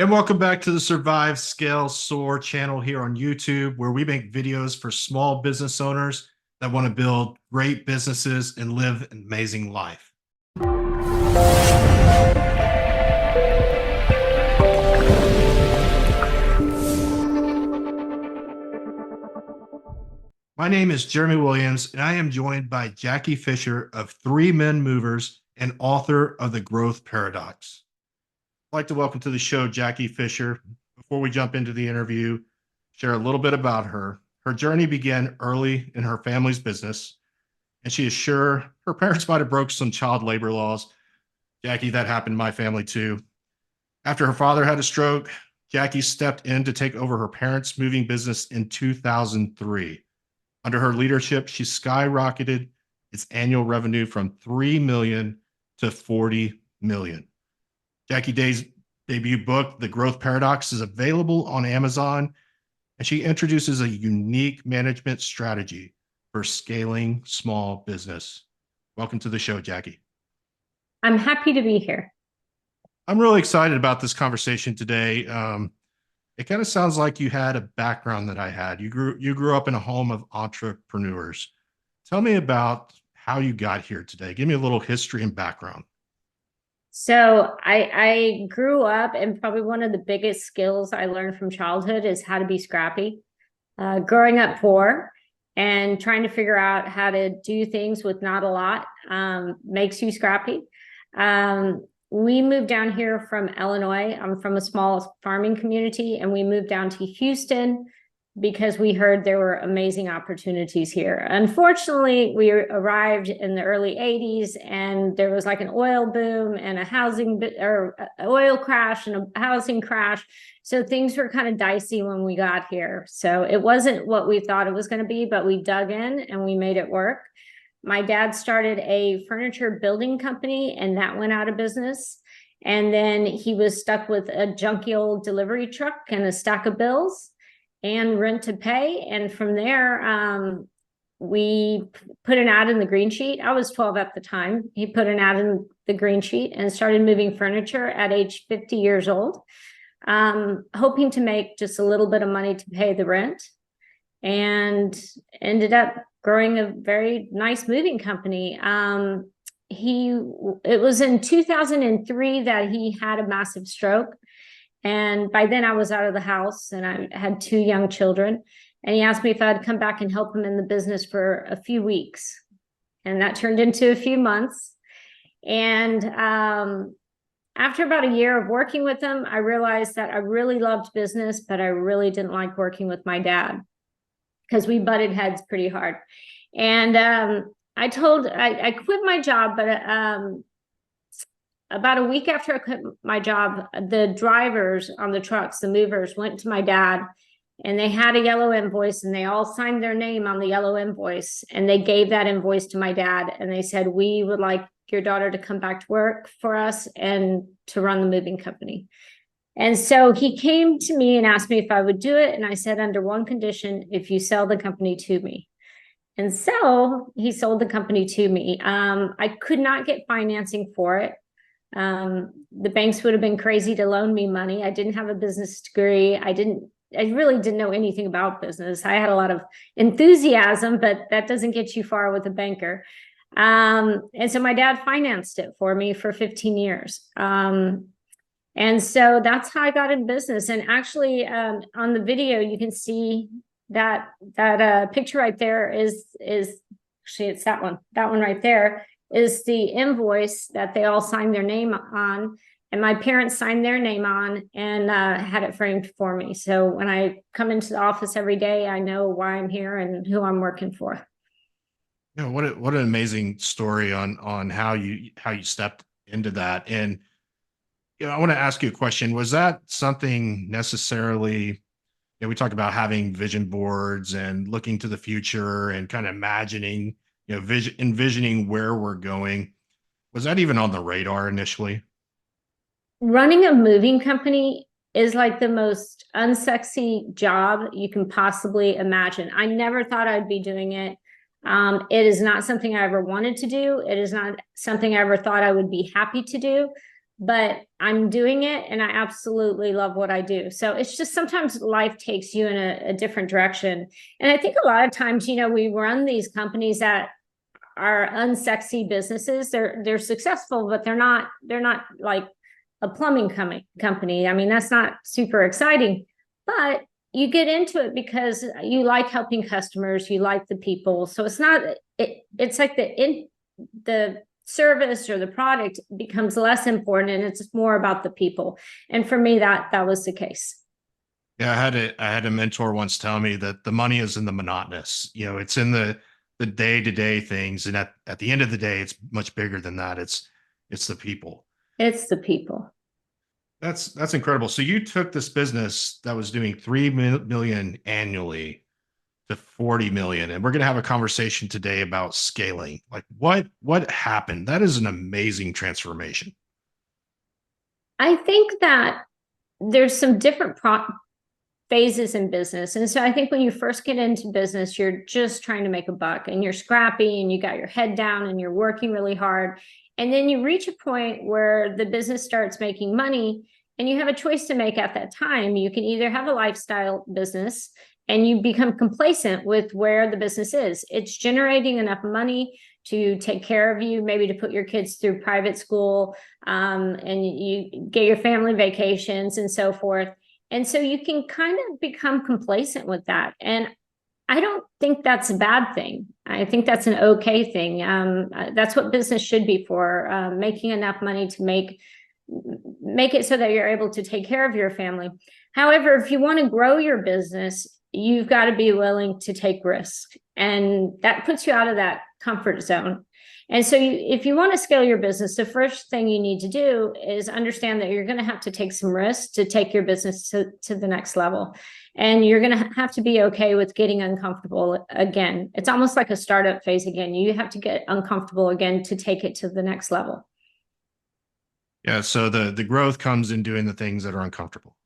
And welcome back to the Survive Scale Soar channel here on YouTube, where we make videos for small business owners that want to build great businesses and live an amazing life. My name is Jeremy Williams, and I am joined by Jacky Fischer of Three Men Movers and author of The Growth Paradox. I'd like to welcome to the show Jacky Fischer. Before we jump into the interview, share a little bit about her. Her journey began early in her family's business, and she is sure her parents might have broke some child labor laws. Jacky, that happened in my family too. After her father had a stroke, Jacky stepped in to take over her parents' moving business in 2003. Under her leadership, she skyrocketed its annual revenue from $3 million to $40 million. Jacky Day's debut book, The Growth Paradox, is available on Amazon, and she introduces a unique management strategy for scaling small business. Welcome to the show, Jacky. I'm happy to be here. I'm really excited about this conversation today. It kind of sounds like you had a background that I had. You grew up in a home of entrepreneurs. Tell me about how you got here today. Give me a little history and background. So I grew up, and probably one of the biggest skills I learned from childhood is how to be scrappy. Growing up poor and trying to figure out how to do things with not a lot makes you scrappy. We moved down here from Illinois. I'm from a small farming community, and we moved down to Houston because we heard there were amazing opportunities here. Unfortunately, we arrived in the early 80s, and there was like an oil boom and oil crash and a housing crash. So things were kind of dicey when we got here. So it wasn't what we thought it was going to be, but we dug in and we made it work. My dad started a furniture building company, and that went out of business. And then he was stuck with a junky old delivery truck and a stack of bills and rent to pay. And from there, we put an ad in the green sheet. I was 12 at the time. He put an ad in the green sheet and started moving furniture at age 50 years old, hoping to make just a little bit of money to pay the rent, and ended up growing a very nice moving company. It was in 2003 that he had a massive stroke. And by then I was out of the house, and I had two young children. And he asked me if I'd come back and help him in the business for a few weeks. And that turned into a few months. And after about a year of working with him, I realized that I really loved business, but I really didn't like working with my dad because we butted heads pretty hard. And I quit my job, but about a week after I quit my job, the drivers on the trucks, the movers, went to my dad, and they had a yellow invoice, and they all signed their name on the yellow invoice. And they gave that invoice to my dad, and they said, "We would like your daughter to come back to work for us and to run the moving company." And so he came to me and asked me if I would do it. And I said, under one condition: if you sell the company to me. And so he sold the company to me. I could not get financing for it. The banks would have been crazy to loan me money. I didn't have a business degree. I really didn't know anything about business. I had a lot of enthusiasm, but that doesn't get you far with a banker. And so my dad financed it for me for 15 years. And so that's how I got in business. And actually, on the video, you can see that picture right there is actually, it's that one right there is the invoice that they all signed their name on, and my parents signed their name on and had it framed for me. So when I come into the office every day, I know why I'm here and who I'm working for. You know, what an amazing story on how you stepped into that. And I want to ask you a question. Was that something necessarily, we talk about having vision boards and looking to the future and kind of imagining, envisioning where we're going. Was that even on the radar initially? Running a moving company is like the most unsexy job you can possibly imagine. I never thought I'd be doing it. It is not something I ever wanted to do. It is not something I ever thought I would be happy to do. but I'm doing it and I absolutely love what I do. So it's just sometimes life takes you in a different direction. And I think a lot of times, we run these companies that are unsexy businesses. They're successful, but they're not like a plumbing company. I mean, that's not super exciting, but you get into it because you like helping customers, you like the people. So it's not it's like the service or the product becomes less important and it's more about the people. And for me, that was the case. Yeah, I had a mentor once tell me that the money is in the monotonous. It's in the day-to-day things. And at the end of the day, it's much bigger than that. It's the people. It's the people. That's incredible. So you took this business that was doing 3 million annually to 40 million. And we're going to have a conversation today about scaling. Like what happened? That is an amazing transformation. I think that there's some different phases in business. And so I think when you first get into business, you're just trying to make a buck and you're scrappy and you got your head down and you're working really hard. And then you reach a point where the business starts making money and you have a choice to make at that time. You can either have a lifestyle business and you become complacent with where the business is. It's generating enough money to take care of you, maybe to put your kids through private school, and you get your family vacations and so forth. And so you can kind of become complacent with that. And I don't think that's a bad thing. I think that's an okay thing. That's what business should be for, making enough money to make it so that you're able to take care of your family. However, if you want to grow your business, you've got to be willing to take risk. And that puts you out of that comfort zone. And so if you want to scale your business, the first thing you need to do is understand that you're going to have to take some risks to take your business to the next level. And you're going to have to be okay with getting uncomfortable again. It's almost like a startup phase again. You have to get uncomfortable again to take it to the next level. Yeah. So the growth comes in doing the things that are uncomfortable.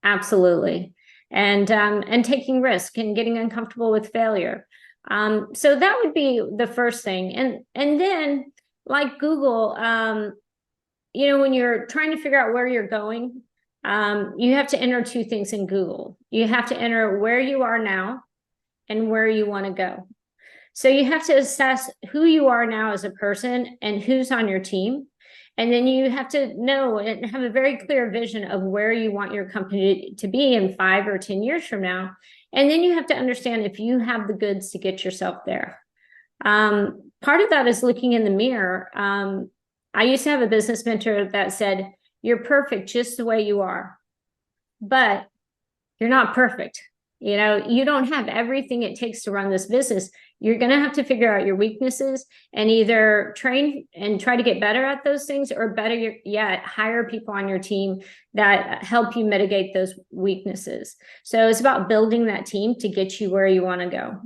Absolutely. And taking risk and getting uncomfortable with failure. So that would be the first thing. And then like Google, when you're trying to figure out where you're going, you have to enter two things in Google. You have to enter where you are now and where you want to go. So you have to assess who you are now as a person and who's on your team. And then you have to know and have a very clear vision of where you want your company to be in 5 or 10 years from now. And then you have to understand if you have the goods to get yourself there. Part of that is looking in the mirror. I used to have a business mentor that said, "You're perfect just the way you are, but you're not perfect. You don't have everything it takes to run this business. You're going to have to figure out your weaknesses and either train and try to get better at those things, or better yet, hire people on your team that help you mitigate those weaknesses." So it's about building that team to get you where you want to go.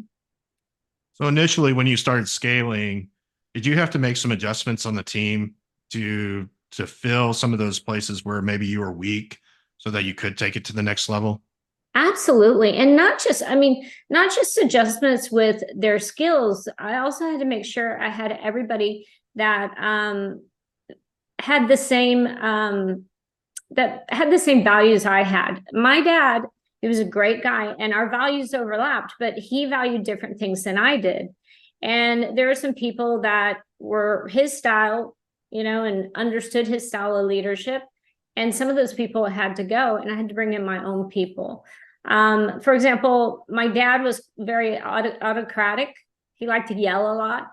So initially, when you started scaling, did you have to make some adjustments on the team to fill some of those places where maybe you were weak so that you could take it to the next level? Absolutely. And not just adjustments with their skills. I also had to make sure I had everybody that had the same values I had. My dad, he was a great guy and our values overlapped, but he valued different things than I did. And there were some people that were his style, and understood his style of leadership. And some of those people had to go, and I had to bring in my own people. For example, my dad was very autocratic. He liked to yell a lot.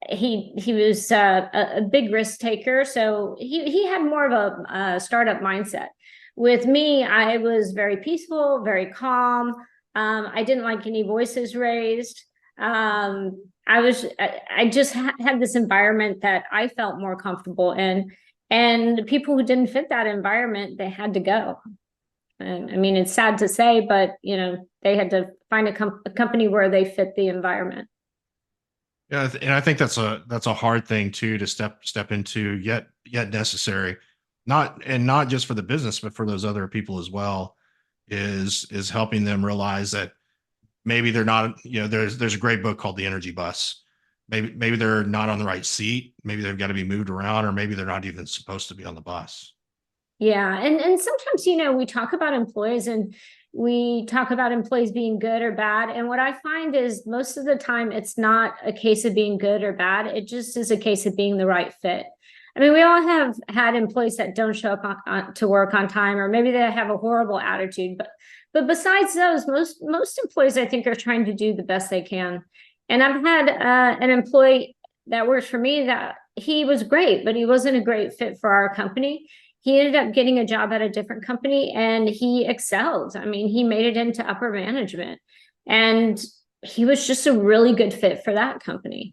He was a big risk taker, so he had more of a startup mindset. With me, I was very peaceful, very calm. I didn't like any voices raised. I just had this environment that I felt more comfortable in. And the people who didn't fit that environment, they had to go. And I mean, it's sad to say, but they had to find a company where they fit the environment. Yeah, and I think that's a hard thing too to step into, yet necessary. Not just for the business, but for those other people as well, is helping them realize that maybe they're not. There's a great book called The Energy Bus, maybe they're not on the right seat. Maybe they've got to be moved around, or maybe they're not even supposed to be on the bus. Yeah. And sometimes, we talk about employees and we talk about employees being good or bad. And what I find is most of the time, it's not a case of being good or bad. It just is a case of being the right fit. I mean, we all have had employees that don't show up to work on time, or maybe they have a horrible attitude. But besides those, most employees, I think, are trying to do the best they can. And I've had an employee that works for me that he was great, but he wasn't a great fit for our company. He ended up getting a job at a different company and he excelled. I mean, he made it into upper management and he was just a really good fit for that company.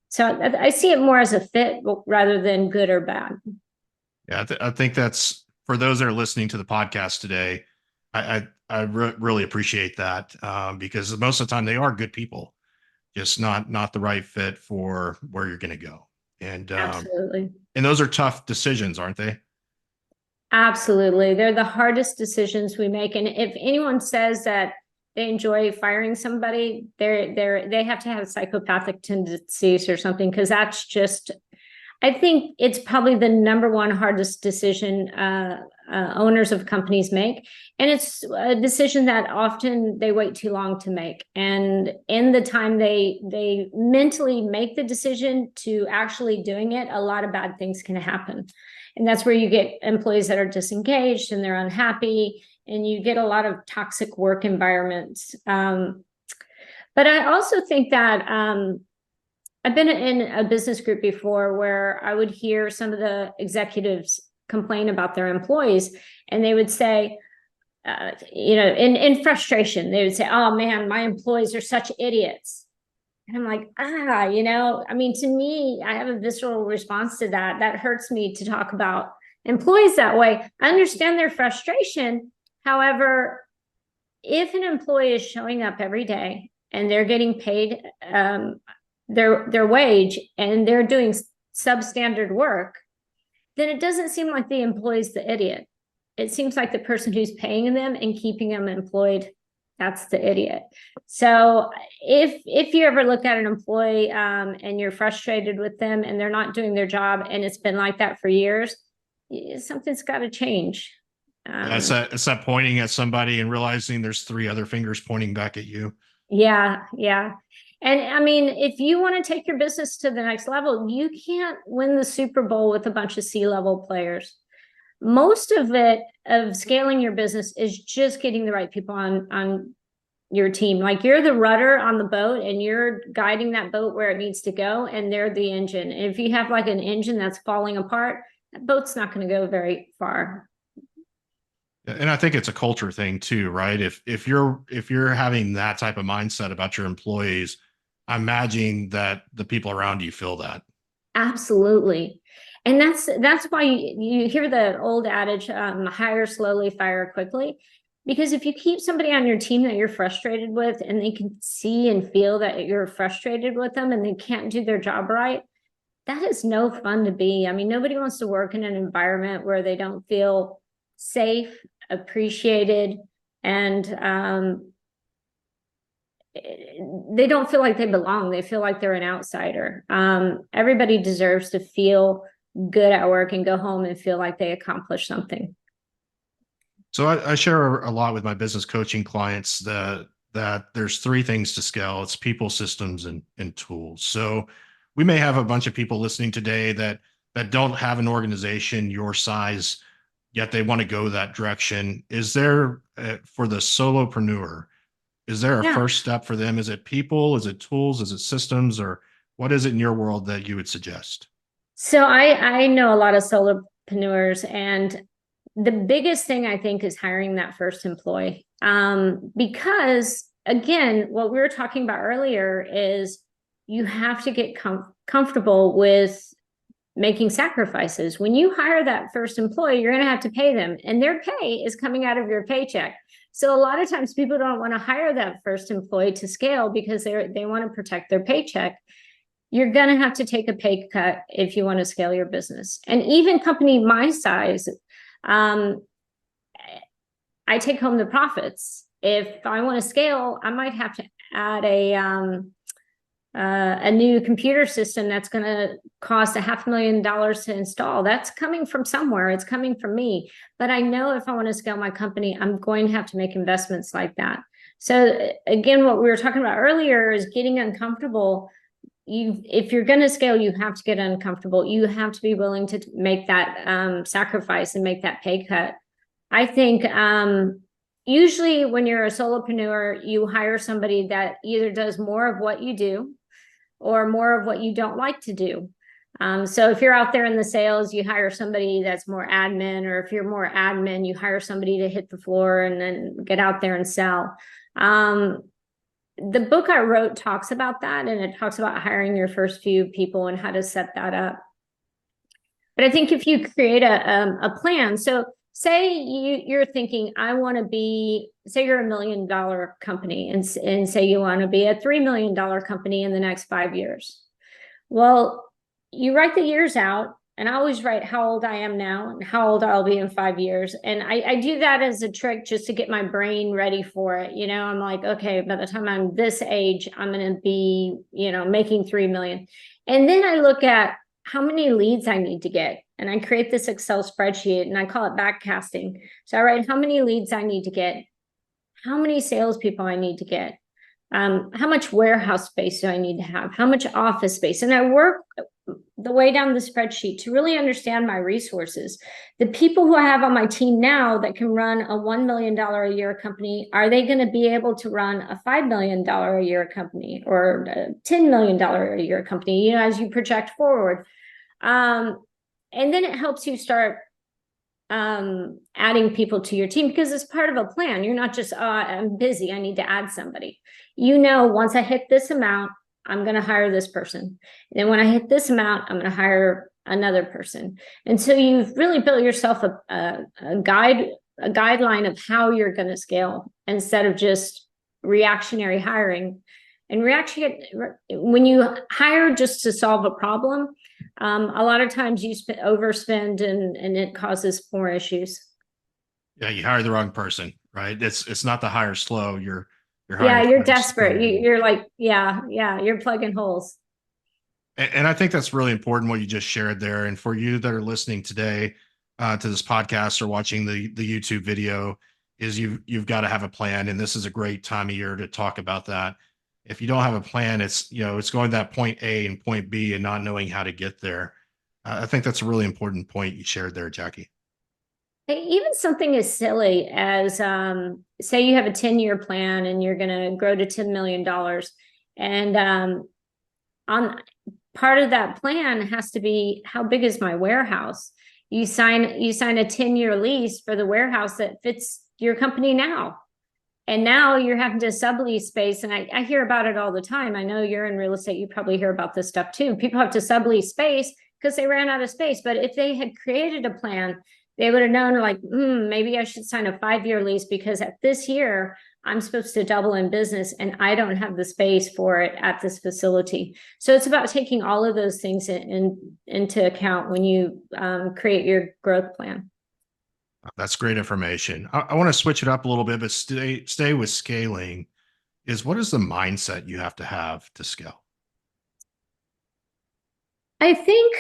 So I see it more as a fit rather than good or bad. Yeah, I think that's, for those that are listening to the podcast today, I really appreciate that, because most of the time they are good people, just not the right fit for where you're going to go. And Absolutely. And those are tough decisions, aren't they? Absolutely. They're the hardest decisions we make. And if anyone says that they enjoy firing somebody, they have to have psychopathic tendencies or something, because that's just, I think it's probably the number one hardest decision owners of companies make. And it's a decision that often they wait too long to make. And in the time they mentally make the decision to actually doing it, a lot of bad things can happen. And that's where you get employees that are disengaged and they're unhappy, and you get a lot of toxic work environments. But I also think that I've been in a business group before where I would hear some of the executives complain about their employees, and they would say, in frustration, they would say, "Oh man, my employees are such idiots." And I'm like, I mean, to me, I have a visceral response to that. That hurts me to talk about employees that way. I understand their frustration. However, if an employee is showing up every day and they're getting paid their wage and they're doing substandard work, then it doesn't seem like the employee's the idiot. It seems like the person who's paying them and keeping them employed, that's the idiot. So if you ever look at an employee and you're frustrated with them and they're not doing their job and it's been like that for years, something's got to change. It's that pointing at somebody and realizing there's three other fingers pointing back at you. Yeah. And I mean, if you want to take your business to the next level, you can't win the Super Bowl with a bunch of C-level players. Most of scaling your business is just getting the right people on your team. Like, you're the rudder on the boat and you're guiding that boat where it needs to go, and they're the engine. And if you have like an engine that's falling apart, that boat's not going to go very far. And I think it's a culture thing too, right? If you're having that type of mindset about your employees, I imagine that the people around you feel that. Absolutely. And that's why you hear the old adage, hire slowly, fire quickly. Because if you keep somebody on your team that you're frustrated with, and they can see and feel that you're frustrated with them and they can't do their job right, that is no fun to be. I mean, nobody wants to work in an environment where they don't feel safe, appreciated, and they don't feel like they belong. They feel like they're an outsider. Everybody deserves to feel good at work and go home and feel like they accomplished something. So I share a lot with my business coaching clients that there's three things to scale. It's people, systems, and tools. So we may have a bunch of people listening today that don't have an organization your size, yet they want to go that direction. Is there, for the solopreneur, is there a first step for them? Is it people? Is it tools? Is it systems? Or what is it in your world that you would suggest? So I know a lot of solopreneurs, and the biggest thing I think is hiring that first employee. Because again, what we were talking about earlier is you have to get comfortable with making sacrifices. When you hire that first employee, you're going to have to pay them, and their pay is coming out of your paycheck. So a lot of times people don't want to hire that first employee to scale because they want to protect their paycheck. You're going to have to take a pay cut if you want to scale your business. And even company my size, I take home the profits. If I want to scale, I might have to add a new computer system that's going to cost $500,000 to install. That's coming from somewhere. It's coming from me. But I know if I want to scale my company, I'm going to have to make investments like that. So again, what we were talking about earlier is getting uncomfortable. If you're going to scale, you have to get uncomfortable. You have to be willing to make that sacrifice and make that pay cut. I think usually when you're a solopreneur, you hire somebody that either does more of what you do or more of what you don't like to do. So if you're out there in the sales, you hire somebody that's more admin, or if you're more admin, you hire somebody to hit the floor and then get out there and sell. The book I wrote talks about that, and it talks about hiring your first few people and how to set that up. But I think if you create a plan, so say you're thinking, I want to be, say you're $1 million company, and say you want to be a $3 million company in the next 5 years. Well, you write the years out, and I always write how old I am now and how old I'll be in 5 years. And I do that as a trick just to get my brain ready for it. You know, I'm like, okay, by the time I'm this age, I'm going to be, making 3 million. And then I look at how many leads I need to get. And I create this Excel spreadsheet, and I call it backcasting. So I write how many leads I need to get, how many salespeople I need to get, how much warehouse space do I need to have, how much office space. And I work the way down the spreadsheet to really understand my resources. The people who I have on my team now that can run a $1 million a year company, are they going to be able to run a $5 million a year company or a $10 million a year company, as you project forward? And then it helps you start adding people to your team, because it's part of a plan. You're not just, I'm busy, I need to add somebody. Once I hit this amount, I'm going to hire this person. And then when I hit this amount, I'm going to hire another person. And so you've really built yourself a guideline of how you're going to scale, instead of just reactionary hiring. And when you hire just to solve a problem, a lot of times you overspend and it causes more issues. Yeah, you hired the wrong person, right? It's not the hire slow. You're you're desperate. You're like, you're plugging holes. And I think that's really important what you just shared there. And for you that are listening today to this podcast or watching the YouTube video, is you've got to have a plan. And this is a great time of year to talk about that. If you don't have a plan, it's going to that point A and point B and not knowing how to get there. I think that's a really important point you shared there, Jacky. Even something as silly as, say you have a 10-year plan and you're going to grow to $10 million. And on part of that plan has to be, how big is my warehouse? You sign a 10-year lease for the warehouse that fits your company now. And now you're having to sublease space. And I hear about it all the time. I know you're in real estate. You probably hear about this stuff too. People have to sublease space because they ran out of space. But if they had created a plan, they would have known, like, maybe I should sign a 5-year lease, because at this year, I'm supposed to double in business and I don't have the space for it at this facility. So it's about taking all of those things into account when you create your growth plan. That's great information. I want to switch it up a little bit, but stay with scaling. What is the mindset you have to scale? I think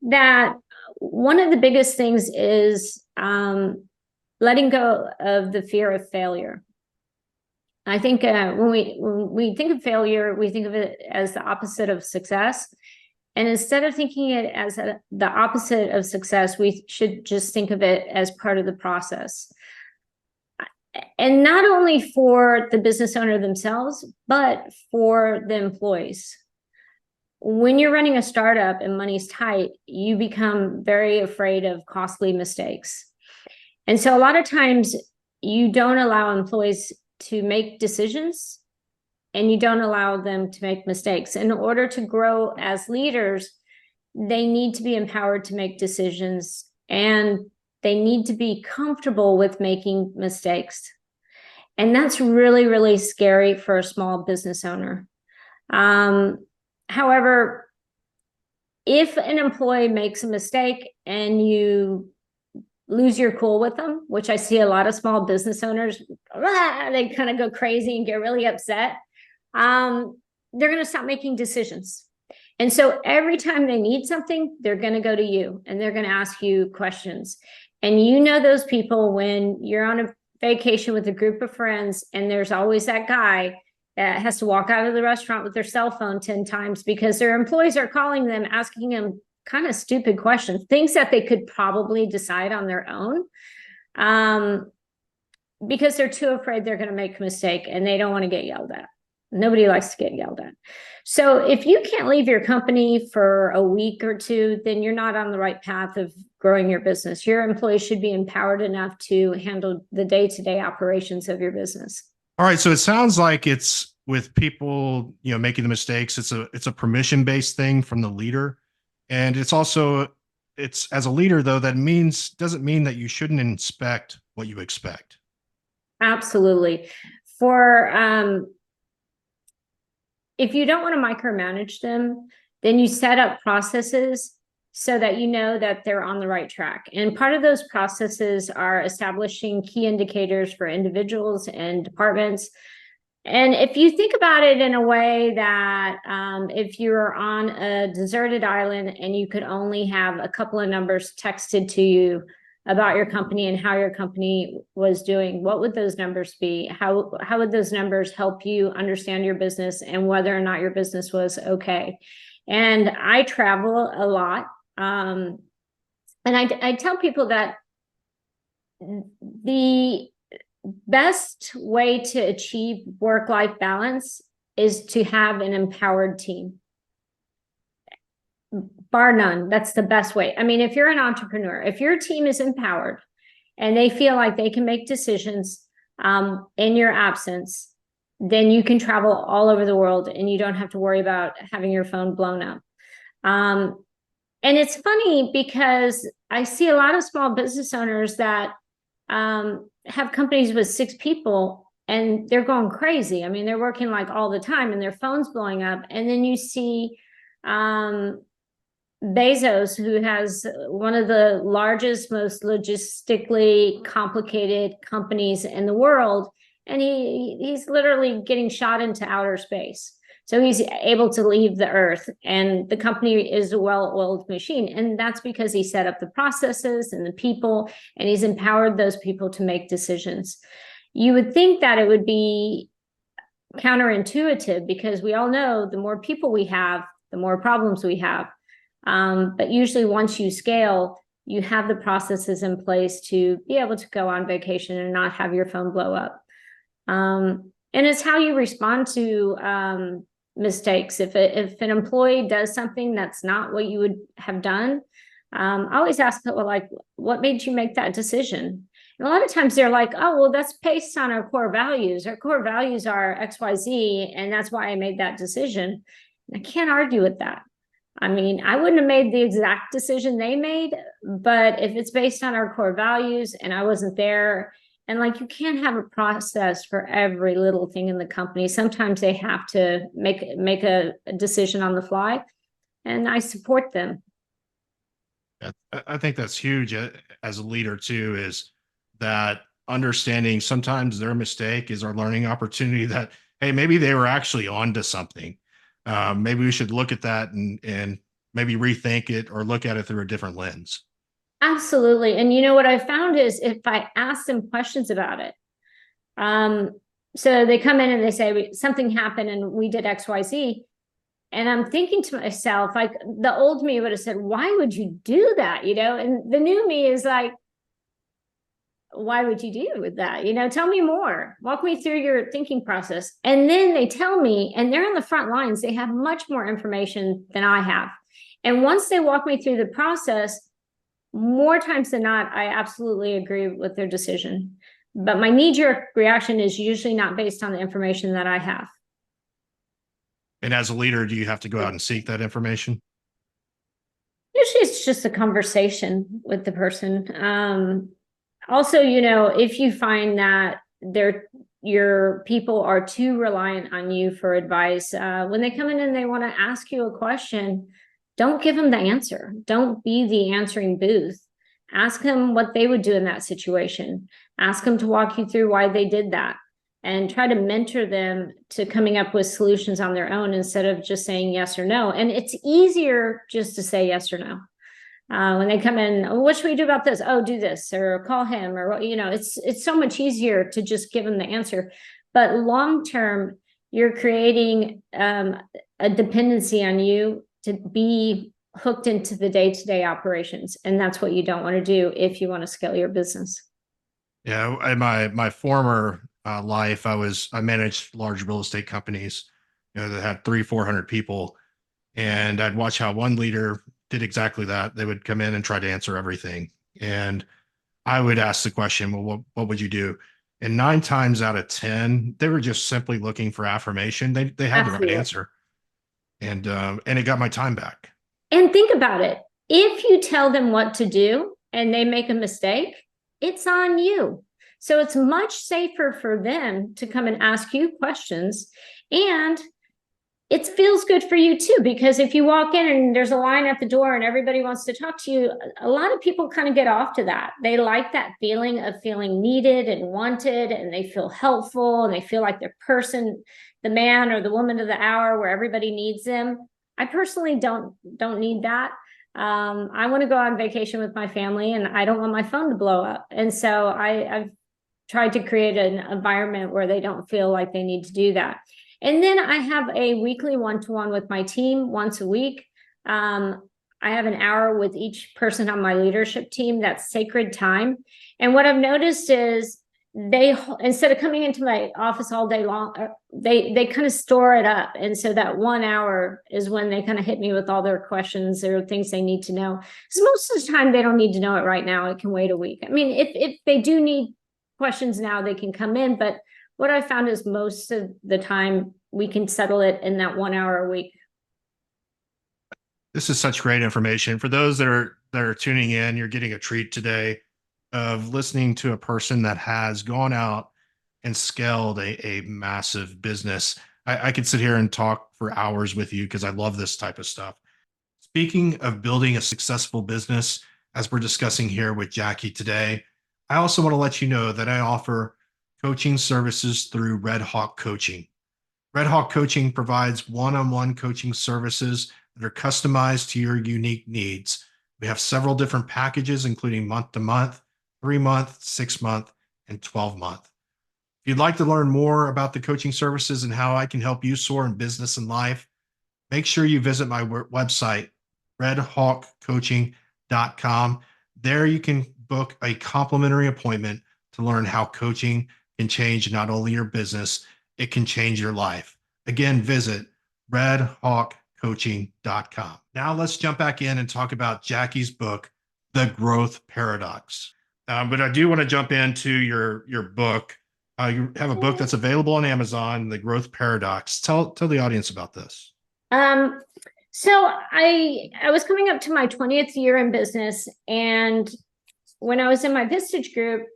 that one of the biggest things is letting go of the fear of failure. I think when we think of failure, we think of it as the opposite of success. And instead of thinking it as the opposite of success, we should just think of it as part of the process. And not only for the business owner themselves, but for the employees. When you're running a startup and money's tight, you become very afraid of costly mistakes. And so a lot of times you don't allow employees to make decisions, and you don't allow them to make mistakes. In order to grow as leaders, they need to be empowered to make decisions, and they need to be comfortable with making mistakes. And that's really, really scary for a small business owner. However, if an employee makes a mistake and you lose your cool with them, which I see a lot of small business owners, they kind of go crazy and get really upset. they're going to stop making decisions. And so every time they need something, they're going to go to you and they're going to ask you questions. And you know those people when you're on a vacation with a group of friends and there's always that guy that has to walk out of the restaurant with their cell phone 10 times because their employees are calling them, asking them kind of stupid questions, things that they could probably decide on their own, because they're too afraid they're going to make a mistake and they don't want to get yelled at. Nobody likes to get yelled at. So if you can't leave your company for a week or two, then you're not on the right path of growing your business. Your employees should be empowered enough to handle the day-to-day operations of your business. All right. So it sounds like it's with people, making the mistakes. It's a permission-based thing from the leader. And it's as a leader though, doesn't mean that you shouldn't inspect what you expect. Absolutely. If you don't want to micromanage them, then you set up processes so that you know that they're on the right track. And part of those processes are establishing key indicators for individuals and departments. And if you think about it in a way that if you're on a deserted island and you could only have a couple of numbers texted to you about your company and how your company was doing, what would those numbers be? How would those numbers help you understand your business and whether or not your business was okay? And I travel a lot. And I tell people that the best way to achieve work-life balance is to have an empowered team. Bar none, that's the best way. I mean, if you're an entrepreneur, if your team is empowered and they feel like they can make decisions in your absence, then you can travel all over the world and you don't have to worry about having your phone blown up. And it's funny because I see a lot of small business owners that have companies with 6 people and they're going crazy. I mean, they're working like all the time and their phone's blowing up. And then you see Bezos, who has one of the largest, most logistically complicated companies in the world, and he's literally getting shot into outer space. So he's able to leave the earth, and the company is a well-oiled machine. And that's because he set up the processes and the people, and he's empowered those people to make decisions. You would think that it would be counterintuitive because we all know the more people we have, the more problems we have. But usually once you scale, you have the processes in place to be able to go on vacation and not have your phone blow up. And it's how you respond to mistakes. If an employee does something that's not what you would have done, I always ask people, like, what made you make that decision? And a lot of times they're like, oh, well, that's based on our core values. Our core values are XYZ, and that's why I made that decision. I can't argue with that. I mean, I wouldn't have made the exact decision they made, but if it's based on our core values and I wasn't there, and like, you can't have a process for every little thing in the company. Sometimes they have to make a decision on the fly, and I support them. I think that's huge as a leader too, is that understanding sometimes their mistake is our learning opportunity, that, hey, maybe they were actually onto something. Maybe we should look at that and maybe rethink it or look at it through a different lens. Absolutely. And you know what I found is if I ask them questions about it, so they come in and they say something happened and we did XYZ. And I'm thinking to myself, like, the old me would have said, why would you do that? And the new me is like, why would you do with that? Tell me more, walk me through your thinking process. And then they tell me, and they're on the front lines, they have much more information than I have. And once they walk me through the process, more times than not, I absolutely agree with their decision. But my knee-jerk reaction is usually not based on the information that I have. And as a leader, do you have to go out and seek that information? Usually it's just a conversation with the person. Also, if you find that your people are too reliant on you for advice, when they come in and they want to ask you a question, don't give them the answer. Don't be the answering booth. Ask them what they would do in that situation. Ask them to walk you through why they did that. and try to mentor them to coming up with solutions on their own instead of just saying yes or no. And it's easier just to say yes or no. When they come in, oh, what should we do about this? Oh, do this, or call him, or, it's so much easier to just give them the answer. But long term, you're creating a dependency on you to be hooked into the day-to-day operations. And that's what you don't want to do if you want to scale your business. Yeah, in my former life, I managed large real estate companies, that had 300-400 people, and I'd watch how one leader did exactly that. They would come in and try to answer everything, and I would ask the question, "Well, what would you do?" And 9 times out of 10, they were just simply looking for affirmation. They had the right Absolutely. answer, and it got my time back. And think about it. If you tell them what to do and they make a mistake, it's on you. So it's much safer for them to come and ask you questions. And it feels good for you too, because if you walk in and there's a line at the door and everybody wants to talk to you, a lot of people kind of get off to that. They like that feeling of feeling needed and wanted, and they feel helpful, and they feel like they're the man or the woman of the hour where everybody needs them. I personally don't need that. I want to go on vacation with my family, and I don't want my phone to blow up. And so I've tried to create an environment where they don't feel like they need to do that. And then I have a weekly one-to-one with my team once a week. I have an hour with each person on my leadership team. That's sacred time. And what I've noticed is they, instead of coming into my office all day long, they kind of store it up. And so that 1 hour is when they kind of hit me with all their questions or things they need to know. Because most of the time they don't need to know it right now. It can wait a week. I mean, if they do need questions now, they can come in. But what I found is most of the time we can settle it in that 1 hour a week. This is such great information for those that are tuning in. You're getting a treat today of listening to a person that has gone out and scaled a massive business. I could sit here and talk for hours with you because I love this type of stuff. Speaking of building a successful business, as we're discussing here with Jacky today, I also want to let you know that I offer coaching services through Red Hawk Coaching. Red Hawk Coaching provides one-on-one coaching services that are customized to your unique needs. We have several different packages, including month-to-month, 3-month, 6-month, and 12-month. If you'd like to learn more about the coaching services and how I can help you soar in business and life, make sure you visit my website, redhawkcoaching.com. There you can book a complimentary appointment to learn how coaching can change not only your business, it can change your life. Again, visit redhawkcoaching.com. Now let's jump back in and talk about Jacky's book, The Growth Paradox. But I do want to jump into your book. You have a book that's available on Amazon, The Growth Paradox. Tell the audience about this. So I was coming up to my 20th year in business, and when I was in my Vistage group,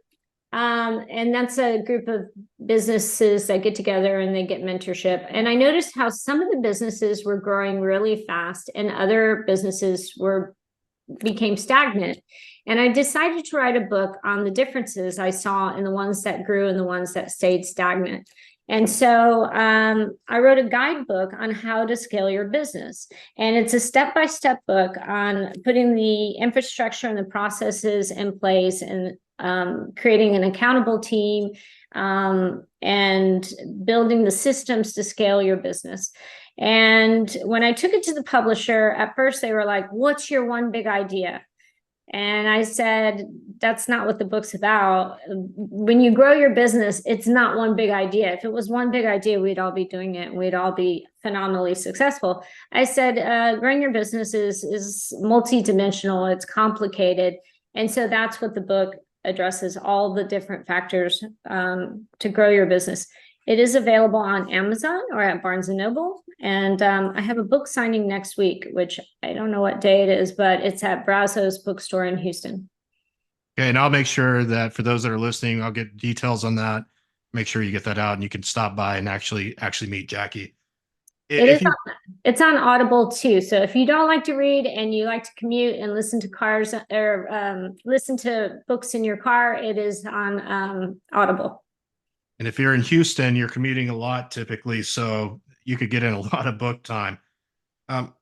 and that's a group of businesses that get together and they get mentorship. And I noticed how some of the businesses were growing really fast and other businesses became stagnant. And I decided to write a book on the differences I saw in the ones that grew and the ones that stayed stagnant. And so I wrote a guidebook on how to scale your business. And it's a step-by-step book on putting the infrastructure and the processes in place and creating an accountable team and building the systems to scale your business. And when I took it to the publisher, at first they were like, "What's your one big idea?" And I said, that's not what the book's about. When you grow your business, it's not one big idea. If it was one big idea, we'd all be doing it and we'd all be phenomenally successful. I said, growing your business is multidimensional, it's complicated. And so that's what the book addresses, all the different factors to grow your business. It is available on Amazon or at Barnes & Noble. And I have a book signing next week, which I don't know what day it is, but it's at Brazos Bookstore in Houston. Okay, and I'll make sure that for those that are listening, I'll get details on that. Make sure you get that out and you can stop by and actually meet Jacky. It's on Audible too. So if you don't like to read and you like to commute and listen to cars or listen to books in your car, it is on Audible. And if you're in Houston, you're commuting a lot typically, so you could get in a lot of book time.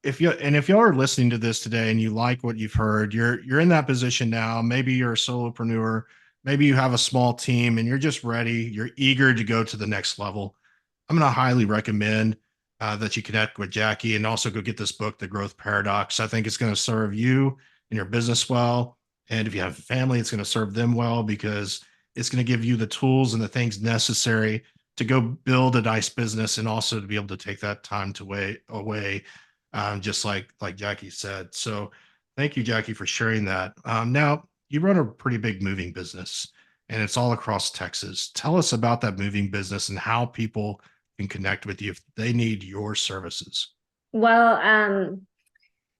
If y'all are listening to this today and you like what you've heard, you're in that position now. Maybe you're a solopreneur, maybe you have a small team and you're just ready. You're eager to go to the next level. I'm going to highly recommend that you connect with Jacky and also go get this book, The Growth Paradox. I think it's going to serve you and your business well. And if you have a family, it's going to serve them well because it's going to give you the tools and the things necessary to go build a nice business and also to be able to take that time to away, just like Jacky said. So thank you, Jacky, for sharing that. Now, you run a pretty big moving business and it's all across Texas. Tell us about that moving business and how people can connect with you if they need your services. Well,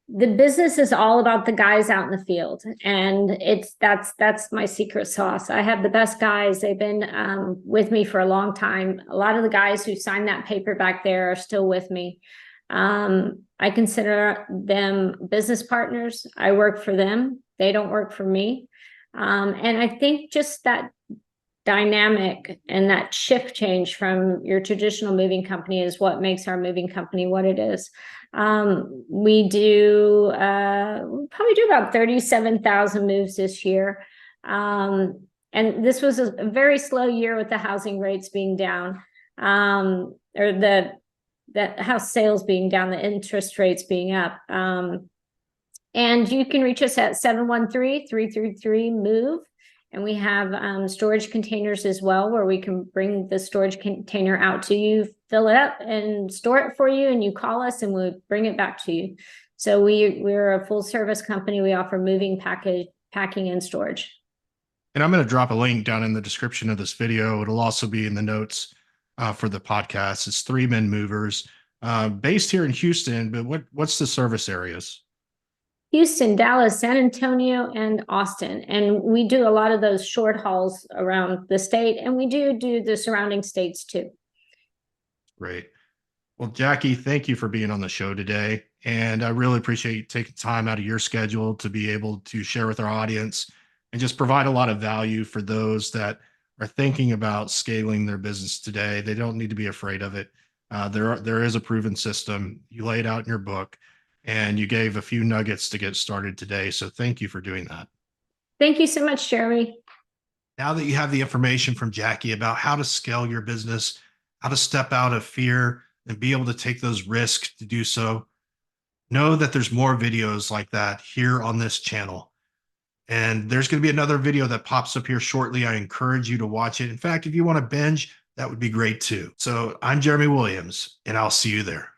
the business is all about the guys out in the field, and that's my secret sauce. I have the best guys. They've been with me for a long time. A lot of the guys who signed that paper back there are still with me. I consider them business partners. I work for them. They don't work for me. And I think just that dynamic and that shift change from your traditional moving company is what makes our moving company what it is. We probably do about 37,000 moves this year. And this was a very slow year with the housing rates being down, or the house sales being down, the interest rates being up. And you can reach us at 713-333-MOVE. And we have storage containers as well, where we can bring the storage container out to you, fill it up and store it for you. And you call us and we'll bring it back to you. So we're a full service company. We offer moving, packing and storage. And I'm going to drop a link down in the description of this video. It'll also be in the notes for the podcast. It's 3 Men Movers, based here in Houston, but what's the service areas? Houston, Dallas, San Antonio, and Austin. And we do a lot of those short hauls around the state, and we do the surrounding states too. Great. Well, Jacky, thank you for being on the show today. And I really appreciate you taking time out of your schedule to be able to share with our audience and just provide a lot of value for those that are thinking about scaling their business today. They don't need to be afraid of it. There is a proven system. You lay it out in your book. And you gave a few nuggets to get started today. So thank you for doing that. Thank you so much, Jeremy. Now that you have the information from Jacky about how to scale your business, how to step out of fear and be able to take those risks to do so, know that there's more videos like that here on this channel. And there's going to be another video that pops up here shortly. I encourage you to watch it. In fact, if you want to binge, that would be great too. So I'm Jeremy Williams, and I'll see you there.